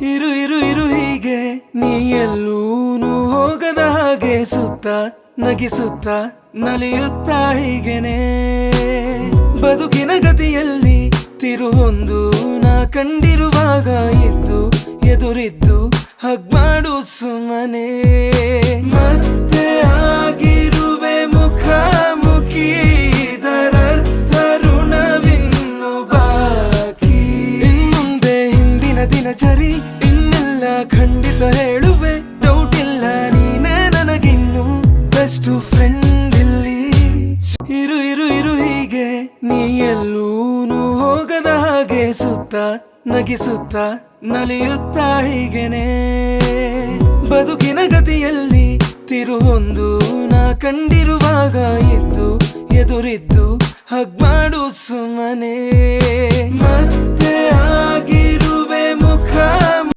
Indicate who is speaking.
Speaker 1: ಇರು ಇರು ಇರು ಹೀಗೆ ನೀ ಎಲ್ಲೂನು ಹೋಗದ ಹಾಗೆ ಸುತ್ತ ನಗಿಸುತ್ತ ನಲಿಯುತ್ತ ಹೀಗೆನೆ ಬದುಕಿನ ಗತಿಯಲ್ಲಿ ತಿರುವೊಂದು ನಾ ಕಂಡಿರುವಾಗ ಇದ್ದು ಎದುರಿದ್ದು ಹಗ್ ಮಾಡು ಸುಮ್ಮನೆ ಮತ್ತೆ ಆಗಿರುವೆ ಮುಖಾಮುಖಿ ಇದರರ್ಥ ಋಣವಿನ್ನು ಬಾಕಿ ಇನ್ಮುಂದೆ ಹಿಂದಿನ ದಿನಚರಿ ಇನ್ನೆಲ್ಲ ಖಂಡಿತ ಹೇಳುವೆ ಡೌಟ್ ಇಲ್ಲ ನೀನೇ ನನಗಿನ್ನು ಬೆಸ್ಟ್ ಫ್ರೆಂಡ್ ಇಲ್ಲಿ ಇರು ಇರು ಇರು ಹೀಗೆ ನೀ ಎಲ್ಲೂನು ಹೋಗದ ಹಾಗೆ ಸುತ್ತ ನಗಿಸುತ್ತ ನಲಿಯುತ್ತ ಹೀಗೆನೆ ಬದುಕಿನ ಗತಿಯಲ್ಲಿ ತಿರುವೊಂದು ನಾ ಕಂಡಿರುವಾಗ ಇದ್ದು ಎದುರಿದ್ದು ಹಗ್ ಮಾಡು ಸುಮ್ಮನೆ ಮತ್ತೆ